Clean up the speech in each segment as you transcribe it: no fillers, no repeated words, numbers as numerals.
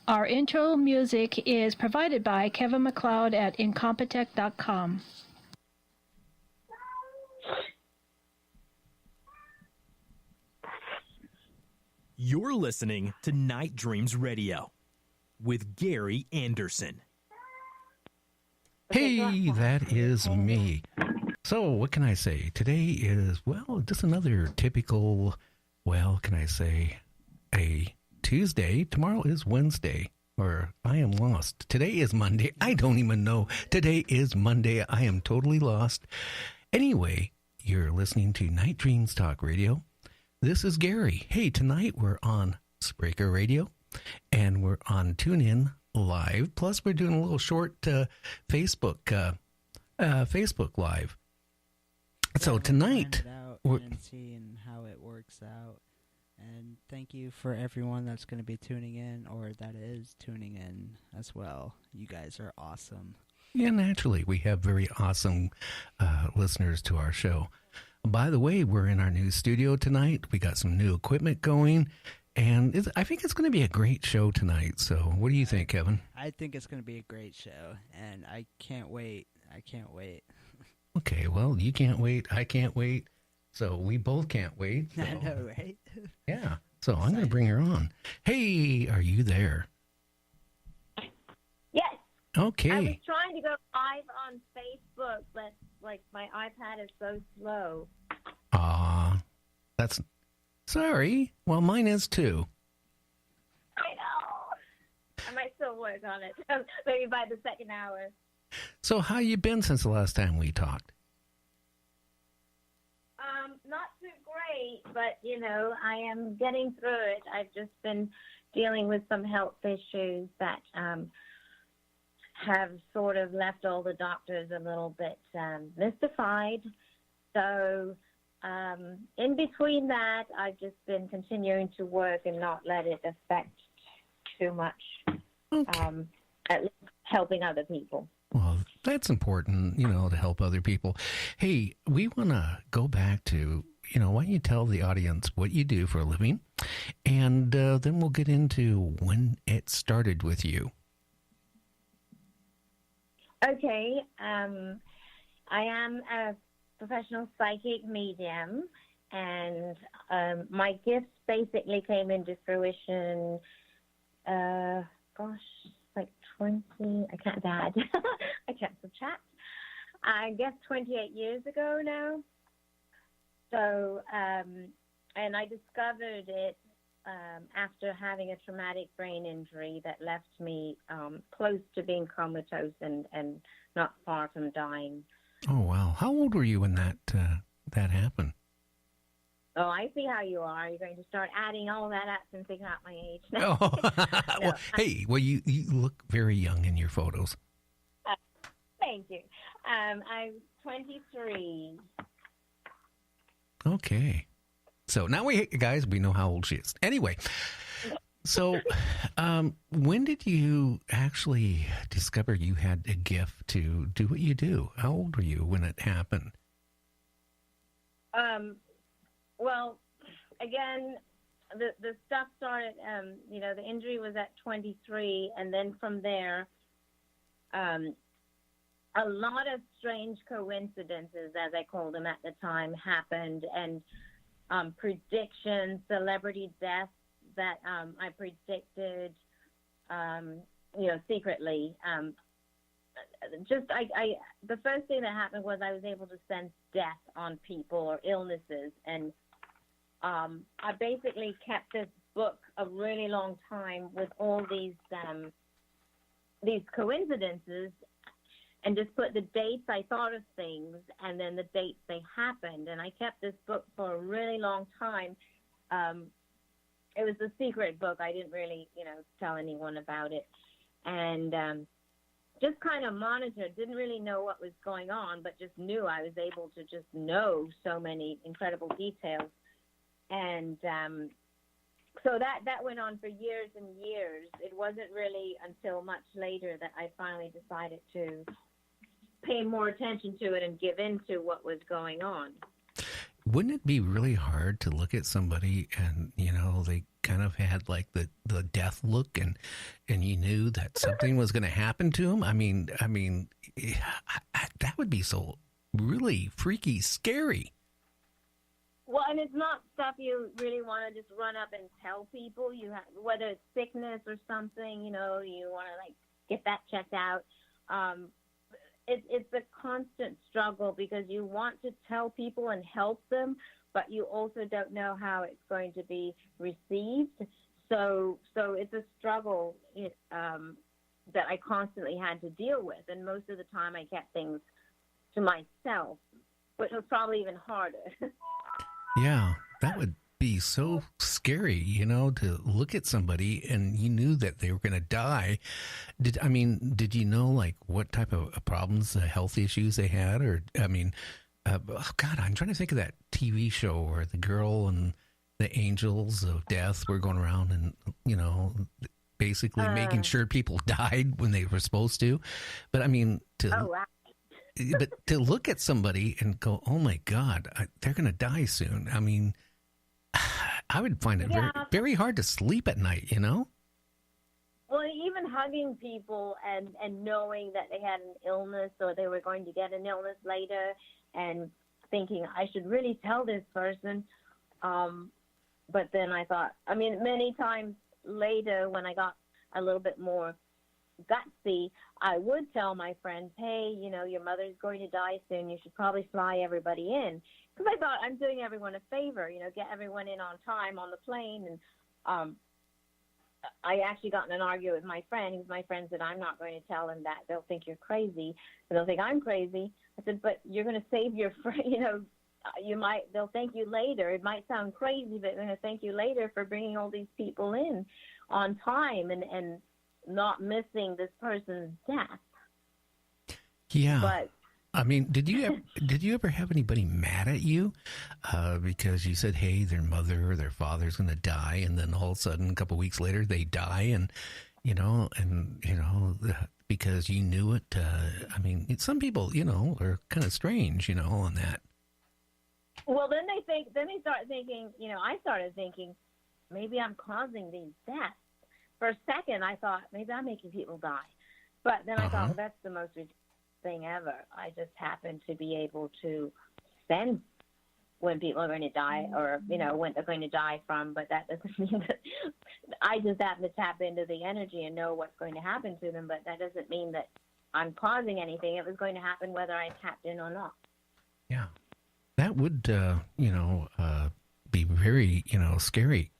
Our intro music is provided by Kevin MacLeod at Incompetech.com. You're listening to Night Dreams Radio with Gary Anderson. Hey, that is me. So, what can I say? Today is, well, just another typical, well, can I say, a Tuesday. Tomorrow is Wednesday, or I am lost. Today is Monday. I don't even know. Today is Monday. I am totally lost. Anyway, you're listening to Night Dreams Talk Radio. This is Gary. Hey, tonight we're on Spreaker Radio, and we're on TuneIn Live. Plus, we're doing a little short Facebook Live. So tonight, we're and seeing how it works out. And thank you for everyone that's going to be tuning in, or that is tuning in as well. You guys are awesome. Yeah, naturally, we have very awesome listeners to our show. By the way, we're in our new studio tonight. We got some new equipment going, and I think it's going to be a great show tonight. So what do you think, Kevin? I think it's going to be a great show, and I can't wait. I can't wait. Okay, well, you can't wait. I can't wait. So we both can't wait. So. I know, right? Yeah. So I'm going to bring her on. Hey, are you there? Yes. Okay. I was trying to go live on Facebook, but my iPad is so slow. That's sorry. Well, mine is too. I know. I might still work on it. Maybe by the second hour. So how you been since the last time we talked? Not too great, but, I am getting through it. I've just been dealing with some health issues that have sort of left all the doctors a little bit mystified. So in between that, I've just been continuing to work and not let it affect too much, at least helping other people. Well, that's important, to help other people. Hey, we want to go back to, why don't you tell the audience what you do for a living, and then we'll get into when it started with you. Okay. I am a professional psychic medium, and my gifts basically came into fruition, 20, I can't add. I can't subtract. I guess 28 years ago now. So, and I discovered it after having a traumatic brain injury that left me close to being comatose and not far from dying. Oh, wow. How old were you when that happened? Oh, I see how you are. You're going to start adding all that up and figuring out my age now. Oh. Well, hey, you look very young in your photos. Thank you. I'm 23. Okay. So now we know how old she is. Anyway, so when did you actually discover you had a gift to do what you do? How old were you when it happened? Well, again, the stuff started, the injury was at 23, and then from there, a lot of strange coincidences, as I called them at the time, happened, and predictions, celebrity deaths that I predicted, secretly. The first thing that happened was I was able to sense death on people or illnesses, and I basically kept this book a really long time with all these coincidences, and just put the dates I thought of things and then the dates they happened. And I kept this book for a really long time. It was a secret book. I didn't really, tell anyone about it. And just kind of monitored, didn't really know what was going on, but just knew I was able to just know so many incredible details. And so that went on for years and years. It wasn't really until much later that I finally decided to pay more attention to it and give in to what was going on. wouldn't it be really hard to look at somebody and, they kind of had like the death look and you knew that something was going to happen to them? I mean, that would be so really freaky, scary. Well, and it's not stuff you really want to just run up and tell people. Whether it's sickness or something, you want to like get that checked out. It's a constant struggle because you want to tell people and help them, but you also don't know how it's going to be received. So it's a struggle that I constantly had to deal with, and most of the time I kept things to myself, which was probably even harder. Yeah, that would be so scary, to look at somebody and you knew that they were going to die. Did you know like what type of problems, health issues they had? Or, God, I'm trying to think of that TV show where the girl and the angels of death were going around and, basically making sure people died when they were supposed to. But but to look at somebody and go, oh my God, they're going to die soon. I mean, I would find it very, very hard to sleep at night, Well, even hugging people and knowing that they had an illness or they were going to get an illness later and thinking I should really tell this person. But then I thought, many times later when I got a little bit more gutsy, I would tell my friends, hey, your mother's going to die soon. You should probably fly everybody in. Because I thought I'm doing everyone a favor, get everyone in on time on the plane. And I actually got in an argument with my friend. Because my friend said, I'm not going to tell them that. They'll think you're crazy. They'll think I'm crazy. I said, but you're going to save your friend, they'll thank you later. It might sound crazy, but they're going to thank you later for bringing all these people in on time and not missing this person's death. Yeah. But did you ever have anybody mad at you because you said, hey, their mother or their father's going to die, and then all of a sudden a couple of weeks later they die, and because you knew it? Some people, are kind of strange, on that. Well, then they start thinking, I started thinking, maybe I'm causing these deaths. For a second, I thought, maybe I'm making people die. But then I thought, well, that's the most ridiculous thing ever. I just happen to be able to sense when people are going to die or, when they're going to die from. But that doesn't mean that I just happen to tap into the energy and know what's going to happen to them. But that doesn't mean that I'm causing anything. It was going to happen whether I tapped in or not. Yeah. That would, be very, scary.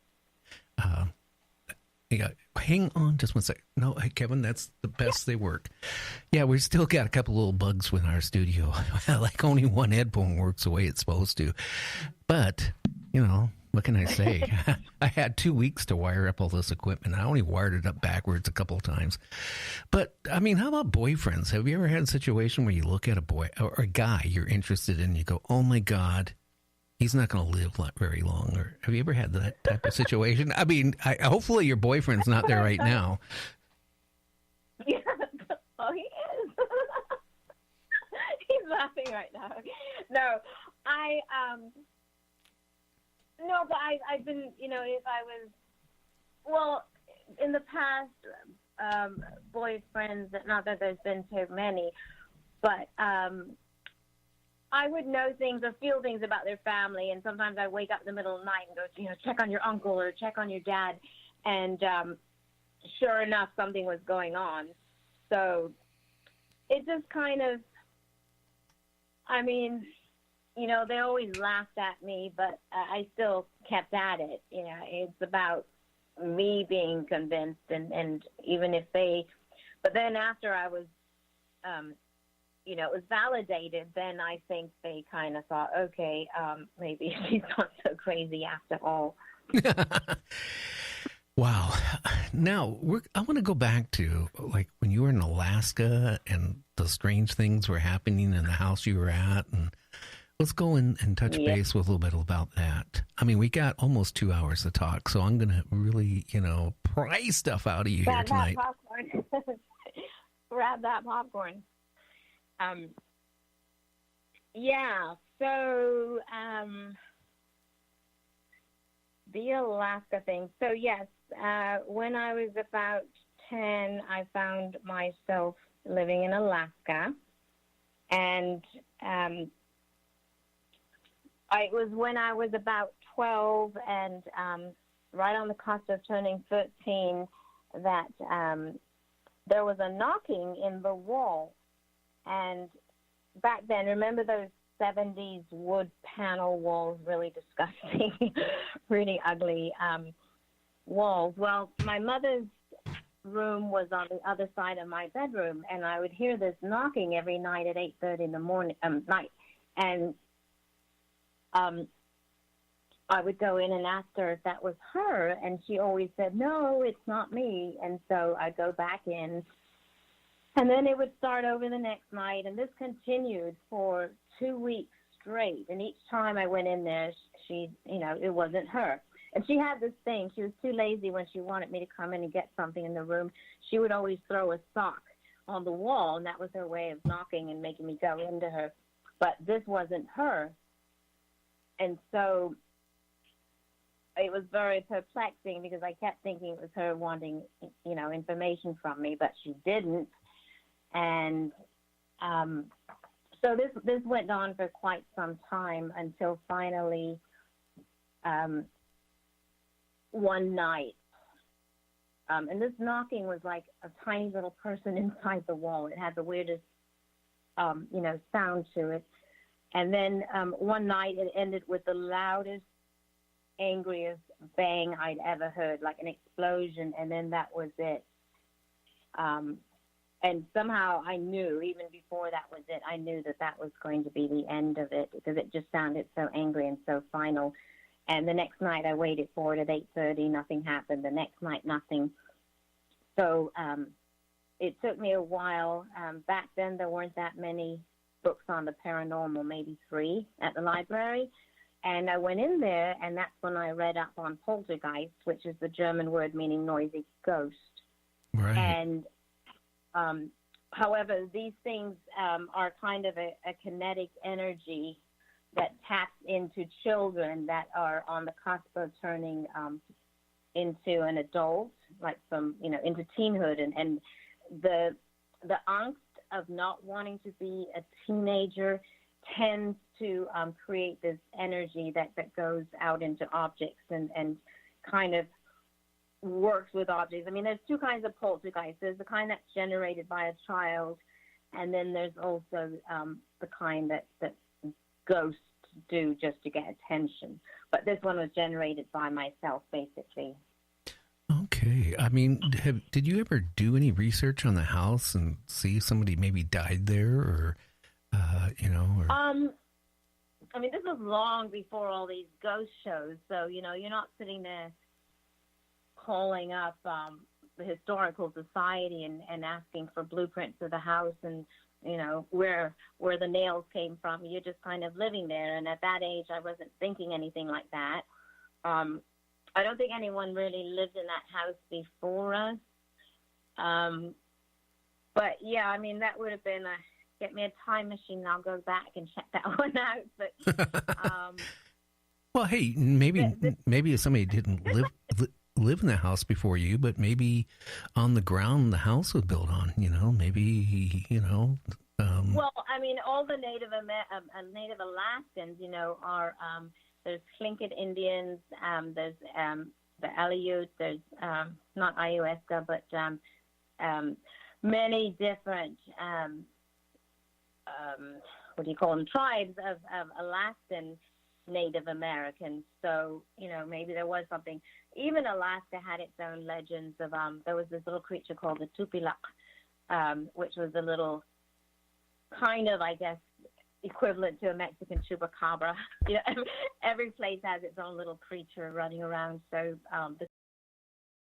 Hang on just one sec. No, hey, Kevin, that's the best they work. Yeah, we still got a couple little bugs in our studio. Like only one headphone works the way it's supposed to. But, what can I say? I had 2 weeks to wire up all this equipment. I only wired it up backwards a couple of times. But, how about boyfriends? Have you ever had a situation where you look at a boy or a guy you're interested in and you go, oh my God, he's not going to live very long? Or have you ever had that type of situation? Hopefully your boyfriend's not there right now. Yeah. Oh, he is. He's laughing right now. No, no, but I've been, if I was, in the past, boyfriends, not that there's been so many, but I would know things or feel things about their family, and sometimes I wake up in the middle of the night and go, check on your uncle or check on your dad, and sure enough, something was going on. So it just kind of, they always laughed at me, but I still kept at it. It's about me being convinced, and even if but then after I was, it was validated, then I think they kind of thought, okay, maybe she's not so crazy after all. Wow. Now, I want to go back to, like, when you were in Alaska and the strange things were happening in the house you were at, and let's go and touch base with a little bit about that. We got almost 2 hours to talk, so I'm going to really, pry stuff out of you here tonight. That popcorn. Grab that popcorn. Yeah. So the Alaska thing. So yes, when I was about 10, I found myself living in Alaska, and it was when I was about 12 and right on the cusp of turning 13 that there was a knocking in the wall. And back then, remember those 70s wood panel walls, really disgusting, really ugly walls? Well, my mother's room was on the other side of my bedroom, and I would hear this knocking every night at 8:30 in the morning, night. And I would go in and ask her if that was her, and she always said, no, it's not me. And so I'd go back in, and then it would start over the next night, and this continued for 2 weeks straight. And each time I went in there, she, it wasn't her. And she had this thing. She was too lazy when she wanted me to come in and get something in the room. She would always throw a sock on the wall, and that was her way of knocking and making me go into her. But this wasn't her. And so it was very perplexing because I kept thinking it was her wanting, information from me, but she didn't. And so this went on for quite some time until finally one night. And this knocking was like a tiny little person inside the wall. It had the weirdest, sound to it. And then one night it ended with the loudest, angriest bang I'd ever heard, like an explosion, and then that was it. And somehow I knew, even before that was it, I knew that was going to be the end of it because it just sounded so angry and so final. And the next night I waited for it at 8:30, nothing happened. The next night, nothing. So it took me a while. Back then there weren't that many books on the paranormal, maybe 3 at the library. And I went in there, and that's when I read up on poltergeist, which is the German word meaning noisy ghost. Right. And however, these things are kind of a kinetic energy that taps into children that are on the cusp of turning into an adult, like into teenhood, and the angst of not wanting to be a teenager tends to create this energy that goes out into objects and kind of works with objects. I mean, there's 2 kinds of poltergeist. There's the kind that's generated by a child, and then there's also the kind that ghosts do just to get attention. But this one was generated by myself, basically. Okay. I mean, did you ever do any research on the house and see if somebody maybe died there or, Or... I mean, this was long before all these ghost shows. So, you're not sitting there calling up the Historical Society and asking for blueprints of the house and, where the nails came from. You're just kind of living there. And at that age, I wasn't thinking anything like that. I don't think anyone really lived in that house before us. But, yeah, I mean, that would have been get me a time machine and I'll go back and check that one out. But well, hey, maybe if somebody didn't live in the house before you, but maybe on the ground the house was built on, maybe, Well, I mean, all the Native Alaskans, are there's Tlingit Indians, there's the Aleut, there's not Ayahuasca, but many different what do you call them, tribes of Alaskan Native Americans. So, maybe there was something. Even Alaska had its own legends of, there was this little creature called the Tupilak, which was a little kind of, I guess, equivalent to a Mexican chupacabra. Every place has its own little creature running around. So the